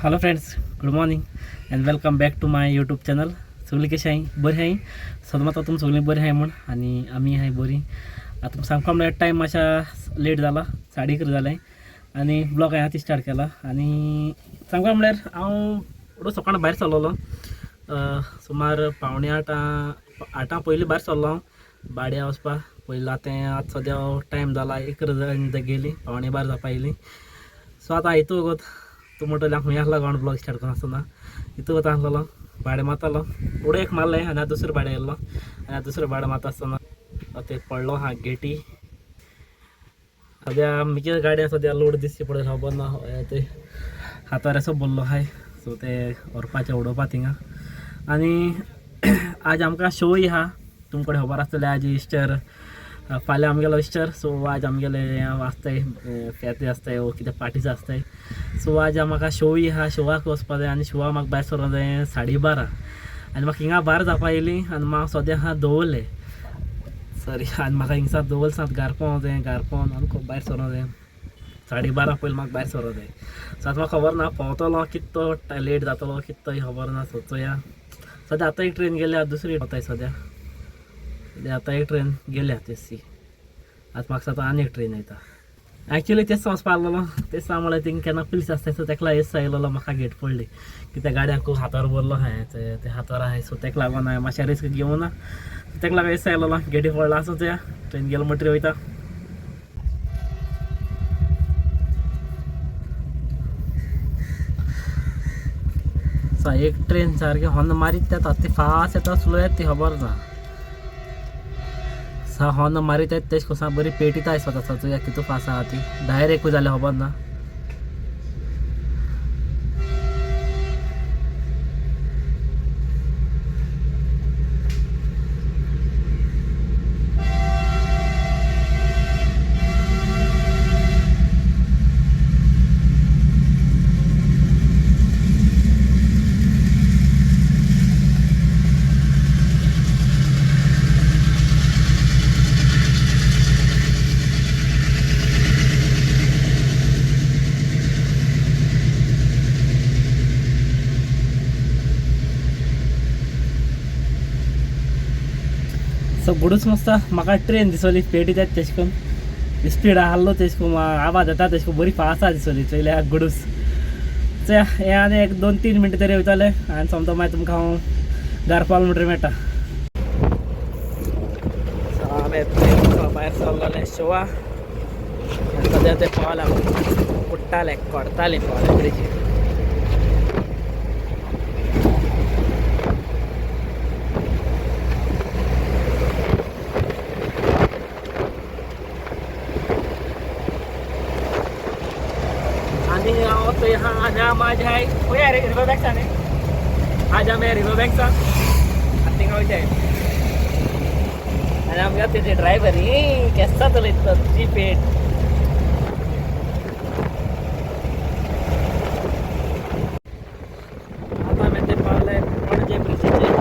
Hello friends, good morning and welcome back to my YouTube channel. सगळी कशी आहे? बरी आहे. सदमात तुम सगळी बरी आहे म्हण आणि आम्ही आहे बरी. आता सांगता मला टाईम मातशा लेट झाला, 11:30 जाला आहे आणि ब्लॉग आहे हाती स्टार्ट केला. आणि सांगता म्हळ्यार हांव एवढो सकाळ भायर सरलोलो. सुमार 7:45 पयलीं भायर सरलो हांव बाड्या वचपाक. पयलीं आतां आज सद्या टायम जाला 11 गेली, 7:45 जावपा येयली. सो आतां हितू वगत तूं म्हणटलें खंय आसला गो ब्लॉग स्टार्ट करून आसतना हितू वता आसलेलो भाडे मारतालो. उडो एक मारलें आनी आतां दुसरो भाडे येयल्लो आनी आतां दुसरो भाडे मारता आसतना ते पडलो हा गेटी. सद्या म्हजे गाडयान सद्या लोड दिसची पडत खबर ना, ते हातार बोल्लो आहाय. सो ते व्हरपाचें उडोवपा थिंगा. आनी आज आमकां शोय आहा, तुमकडे खबर आसतलें आज इस्टर. फाल्यां आमगेलो इस्टर. सो आज आमगेले आसताय फेते आसताय वो कितें पार्टीज आसताय. सो आज म्हाका शोय आहा, शोवाक वचपा जाय आनी शोवाक म्हाका भायर सरोंक जाय 12:30. आनी म्हाका हिंगा भायर जावपा येयली आनी म्हाका सद्या आहा दवरले सॉरी. आनी म्हाका हिंगसा दवरसात गारपों जाय, गारपोन आनी भायर सरोंक जाय 12:30 पयलीं म्हाका भायर सरोंक जाय. सो आतां म्हाका खबर ना पावतलो कितो लेट जातलो कितो खबर ना. सोचोया सद्या आतां एक ट्रेन गेल्या, दुसरी वताय सद्या. आतां एक ट्रेन गेल्या तेसी, आतां म्हाका आतां आनी एक ट्रेन येता. एक्चुअली तेच वचपा आसलेलो, तेच म्हळ्यार थिंग केन्ना पुलीस आसताय. सो तेका लागून येस आयलोलो. म्हाका गेट पडली की त्या गाड्याक खूब हातार भरलो हांवें, ते हातार आहाय. सो तेका लागून हांवें मातशें रिस्क घेवं ना. तेका लागून येस आयलोलो. गेटी पडला आसूं त्या ट्रेन गेलो म्हणटरी वयता. सो एक ट्रेन सारकी हॉर्न मारीत येता, ती फास्ट येता स्लो येता ती खबर ना. सा हॉर्न मारीत येता तेश कोसा बरी पेटीता स्वता चोया कितू फास्ट आहा ती. डायरेक्ट जाल्यार खबर ना. सो गुडूच मस्त म्हाका ट्रेन दिसली पेटी येता तेश करून स्पीड आहलो तेश करून आवाज येता तेश करून बरी फास्ट आहा दिसली चोयल्या गुडूस. चोया हे आनी 1-2-3 मिनटां तरी वयतले आनी समतो मागीर तुमकां हांव गारपाल म्हणटरी मेळटा. सो आमी भायर सरलोले शोवा. सद्या ते पावल्या कुट्टाले कोडताले पावल्या ब्रिजीर. तो यहाँ आज है वो यार रिवर बैंक आने आज आम्ही रिवर बँकचा आथिंग वयताय. आनी आमगे तेजे ड्रायव्हर केस्सा चलयता ती पेट. आता आमी ते पावले पणजे ब्रिजीचेर.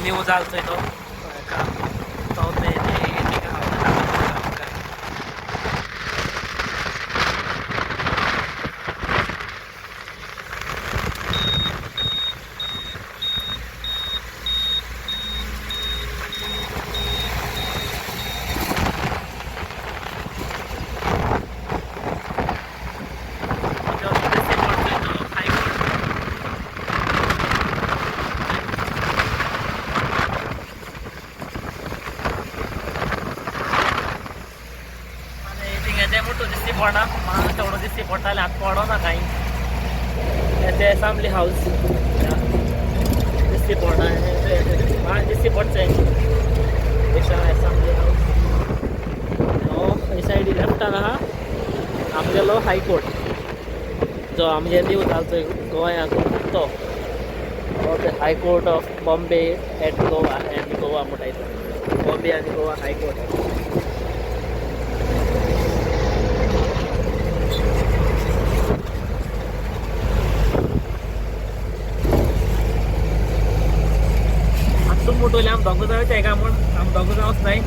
न्यू जालचोय तो तो ते पडा म्हाका तेवढो दिसती पडटाले. आतां पडोना कांय. ते सामली हावस दिसती पडना. म्हाका दिसती पडचें. हायकोर्ट जो आमगे न्यू जालो गोंयाक तो high court of Bombay at Goa म्हणटात बॉम्बे आनी गोवा हायकोर्ट. आत्तून मोटवले आम दोग जावं तेका म्हण आम दोग जावंच नाय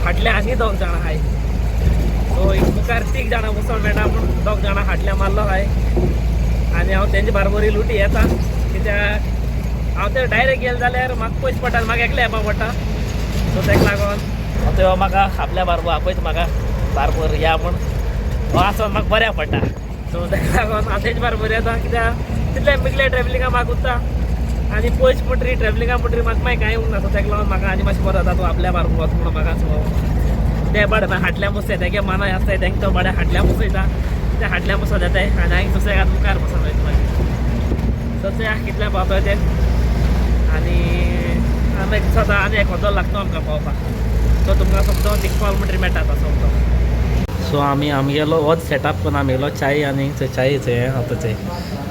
फाटले आनी 2 जाणां आहाय सो एक मुखार 3 जाणां बसोन मेळटा पूण 2 जाणां फाटल्या मारलो आहाय आनी हांव तेंचे बरोबर लुटी येता कित्याक हांव ते डायरेक्ट गेले जाल्यार म्हाका पयस पडटा म्हाका एकले येवपा पडटा सो तेका लागोन तो म्हाका आपल्या बरोबर आपयत म्हाका बरोबर या म्हण हो आसोन म्हाका बऱ्या पडटा सो तेका लागोन हांव तेंचे बरोबर येता कित्याक तितले मिगले ट्रॅव्हलिंगा म्हाका उत्ता आनी पयस म्हणटरी ट्रॅव्हलिंगा म्हणटरी म्हाका मागीर कांय उरना सो तेका लागोन म्हाका आनी मातशें बरो जाता तो आपल्या बरोबर वच म्हणून म्हाका सो ते बडे हाटल्या बसताय तेगे मानाय आसताय तेंकां तो बडे हाटल्या बसयता ते हाटल्या बसोन येताय आनी हांवें सुसेगाद मुखार बसोन वयता मागीर सो ते कितल्या पावता ते आनी आमी सदां आनी एक वदल लागता आमकां पावपाक सो तुमकां सोमतो तिकपाल म्हणटरी मेळटा तो सोमतो. सो आमगेलो होच सेटअप करून आमी येयलो चाय आनी थंय चायेचो हें आसा थंय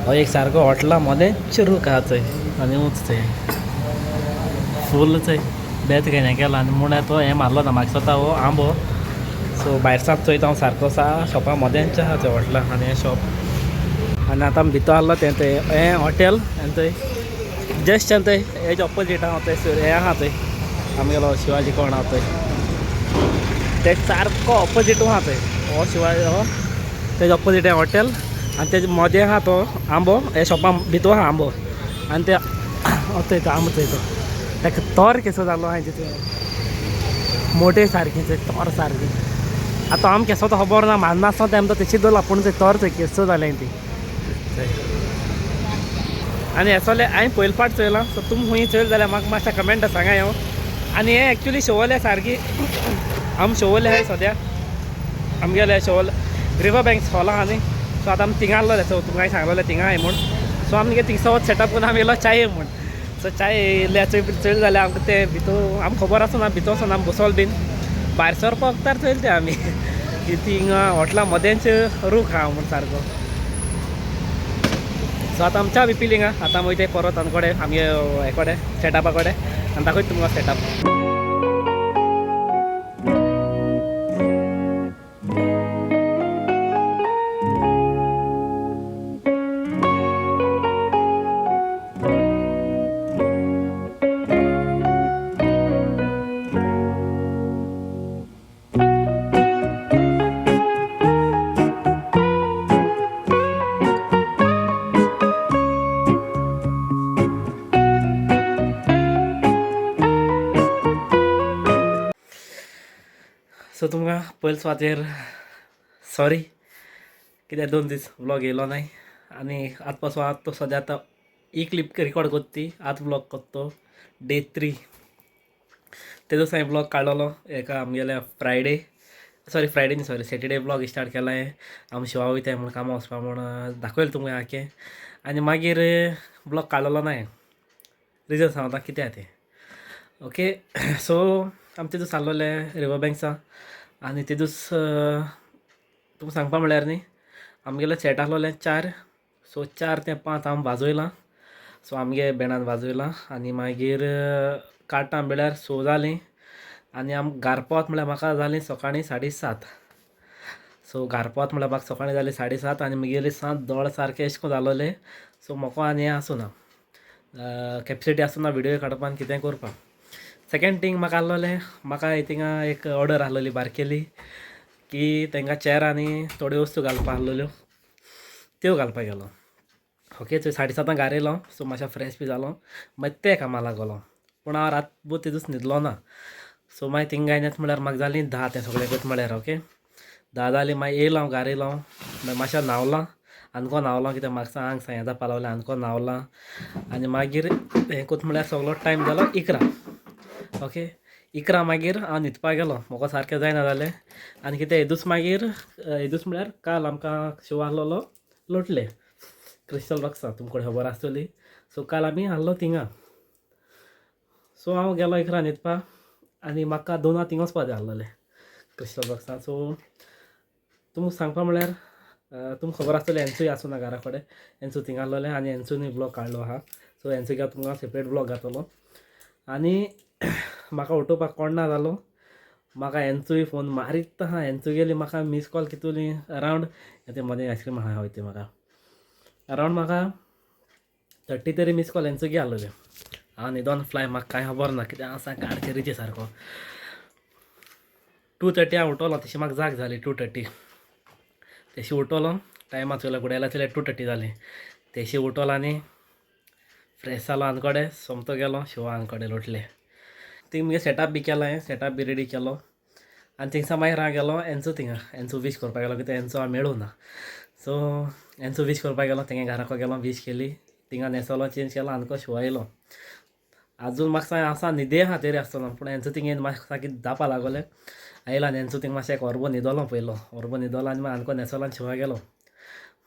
हो एक सारको हॉटेला मोदेंच रूख आहा थंय आनी उंच थंय फूल थंय बेत घेवन हें केला आनी म्हूण तो हें मारलो ना म्हाका स्वता हो आंबो सो भायर सावन चोयता हांव सारको आसा शॉपा मोदेंच आहा थंय हॉटेलाक आनी हें शॉप आनी आतां आमी भितर आहलो तें थंय हें हॉटेल आनी थंय जस्ट थंय हेच्या ऑपोजीट आहा थंय हें आहा थंय आमगेलो शिवाजी कोण आहा थंय ते सारको ऑपोजीट आहा थंय हो शिवाजी हो तेजे ऑपोजीट हें हॉटेल आनी तेजे मदें आहा तो आंबो हे शॉपा भितर आहा आंबो आनी ते थंय तो आंबो थंय तो ताका तोर केसो जालो हांवें तितून मोटे सारकी थंय तोर सारकी आतां आम केसो तो खबर ना म्हान नासता तेम तो तेची दवरला पूण थंय तोर थंय केसो जालें ती आनी हें सगलें हांवें पयले फावट चोयलां सो तुमी खूंय चोयल जाल्यार म्हाका मातशें कमेंट सांगाय हांव आनी हें एक्चुली शोवले सारकी आमी शोवले आहाय सद्या आमगेले शोवले रिवर बँक्स हॉल आहा न्ही सो आतां आमी थिंगा आहलोले सो तुमकां सांगलोलें थिंगा हाय म्हूण सो आमगे थिंगसो सेटअप करून आमी येयलो चाये म्हूण सो चाय येयल्या चोयल जाल्यार आमकां ते भितर आमकां खबर आसना भितर वचोन आमी बसोल बीन भायर सरपाक तर चोयल ते आमी की थिंगा हॉटेला मोदेंच रूख आहा म्हूण सारको सो आतां आमच्या बी पिलींग आतां आमी वयताय परत आनी कडेन आमगे हे कडेन सेटअपा कडेन आनी दाखयता तुमकां सेटअप. सो तुमकां पयले सुवातेर सॉरी कित्याक 2 दीस व्लॉग येयलो नाय आनी आतां पासून आतां तो सद्या आतां ही क्लिप रिकॉर्ड करता ती आतां व्लॉग करता तो डे 3 ते दिसा हांवें व्लॉग काडलोलो एका आमगेल्या फ्रायडे न्ही सॉरी सॅटर्डे व्लॉग स्टार्ट केला हांवें आमी शिवा वयताय म्हूण कामां वचपा म्हूण दाखयलें तुमकां आख्खें आनी मागीर व्लॉग काडलोलो ना रिजन सांगता कित्याक तें ओके. सो आमी ते दीस आहलोले रिवर बँक्सा आनी ते दीस तुमकां सांगपा म्हळ्यार न्ही आमगेले सेट आहलोले 4 सो 4 ते 5 आमी वाजोयलां सो आमगे बँडान वाजोयलां आनी मागीर काडटा म्हळ्यार 6 जालीं आनी आमी घारा पावत म्हळ्यार म्हाका जालीं सकाळीं 7:30 सो घारा पावत म्हळ्यार म्हाका सकाळीं जालीं 7:30 आनी म्हगेली सांत दोळ सारकें एशें कोन्न जालोलें सो म्हाका आनी हें आसूं ना कॅपेसिटी आसूं ना विडियो काडपा आनी कितें करपाक. सेकेंड थींग म्हाका आहलोलें म्हाका थिंगा एक ऑर्डर आहलोली बारकेली की तांकां चॅर आनी थोड्यो वस्तू घालपा आहलोल्यो त्यो घालपाक गेलो ओके. थंय 7:30 घारा येयलो सो मातशें फ्रेश बी जालो मागीर ते कामां लागलो पूण हांव रातभर ते दीस न्हिदलो ना सो मागीर थिंगा येयत म्हळ्यार म्हाका जालीं 10 तें सगळें करता म्हळ्यार ओके 10 जालीं मागीर येयलो हांव घारा येयलो मागीर मातशें न्हांवलां आनीको न्हांवलो कित्याक म्हाका आंग सांय येता पावलें आनीको न्हांवलां आनी मागीर हें कोत म्हळ्यार सगळो टायम जालो 11 ओके. 11 मागीर हांव न्हिदपाक गेलो म्हाका सारकें जायना जालें आनी कितें हे दीस म्हळ्यार काल आमकां शो आहलोलो लोटले क्रिस्टल रॉक्सा तुमकां खबर आसतली सो काल आमी आहलो थिंगा सो हांव गेलो 11 न्हिदपाक आनी म्हाका 2 थिंगा वचपा जाय आहलोलें क्रिस्टल रॉक्सा सो तुमकां सांगपा म्हळ्यार तुमकां खबर आसतलें एन्सूय आसूं ना घरा कडेन एन्सू थिंगा आसलोलें आनी एन्सूनय ब्लॉग काडलो आहा सो एन्सू घ्या तुमकां सेपरेट ब्लॉग घातलो आनी म्हाका उठोवपाक कोण ना जालो म्हाका एन्सूय फोन मारीत आहा एन्सू गेली म्हाका मिस कॉल कितुली अरावंड ते मदें आयस्क्रीम आहा हय ते म्हाका अरावंड म्हाका 30 तरी मिस कॉल एन्सूगे आसलोले हांव न्हिदोन फ्लाय म्हाका कांय खबर ना कित्याक आसा काडचेरीचे सारको 2:30 हांव उठोलो तशी म्हाका जाग जाली 2:30 तेशी उठोलो टायमार चोयलो घुड्याला चोयल्यार 2:30 जाली तेशी उठोलो आनी फ्रेश जालो आनकोडे सोमतो गेलो शिवा आनकोडे लोटले थिंग मुगे सेटअप बी केलो हांवें सेटअप बी रेडी केलो आनी थिंगसा मागीर हांव गेलो एन्सू थिंगा एन्सू वीश करपाक गेलो कित्याक एन्सू हांव मेळूं ना सो एन्सू वीश करपाक गेलो तेंगे घराको गेलो वीश केली थिंगा न्हेसलो चेंज केलो आनको शिवा येयलो आजून म्हाका आसा न्हिदे आहा तरी आसतना पूण एन्सू थिंगेन म्हाका सारकी जावपा लागोलें आयलो आनी एन्सू थिंग मातशें एक वरभर न्हिदोलो पयलो वरभर न्हिदोलो आनी मागीर आनको न्हेसलो आनी शिवा गेलो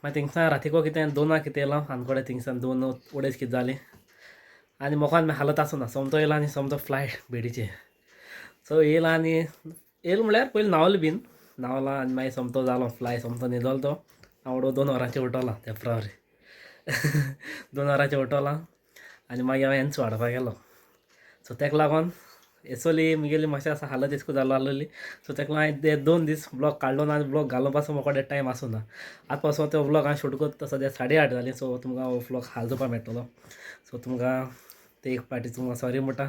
मागीर थिंगसा रातीको कितें 2 कितें येयलो आनकोडे थिंगसान 2:30 कितें जाली आनी मोखान हालत आसूना सोमतो येयलो आनी सोमतो फ्लायट बेडीचेर सो येयलो आनी येयलो म्हळ्यार पयलीं न्हांवलो बीन न्हांवलो आनी मागीर सोमतो जालो फ्लाय सोमतो न्हिदोलो तो हांव 2 वरांचेर उठोलो तेंपरावरी 2 वरांचेर उठोलो आनी मागीर हांव एन्सू हाडपाक गेलो सो तेका लागोन एसोली मुगेली मातशें आसा हालत एसको जालो आसलोली सो तेका लागोन हांवें 2 दीस ब्लॉग काडलो ना आनी ब्लॉग घालून पासून मोको टायम आसूं ना आतां पासून तो ब्लॉग हांव शूट करता सद्या 8:30 जाली सो तुमकां हो ब्लॉग हालचोपा मेळटलो सो तुमकां ते एक फावटी तुमकां सॉरी म्हणटा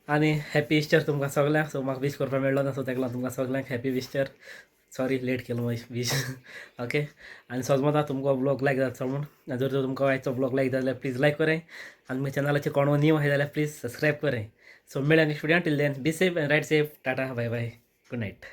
आनी हॅपी इस्टर तुमकां सगल्यांक सो म्हाका वीश करपाक मेळ्ळो ना सो तेका लागोन तुमकां सगल्यांक हॅपी इस्टर सॉरी लेट केलो वीश ओके आनी सोजमोता तुमकां ब्लॉग लायक जाता म्हूण जर तर तुमकां आयचो ब्लॉग लायक जाल्यार प्लीज लायक करें आनी म्हज्या चॅनलाचेर कोण न्यू आहाय जाल्यार प्लीज सबस्क्रायब करें सो मेळया next video till then be safe and right safe tata bye bye good night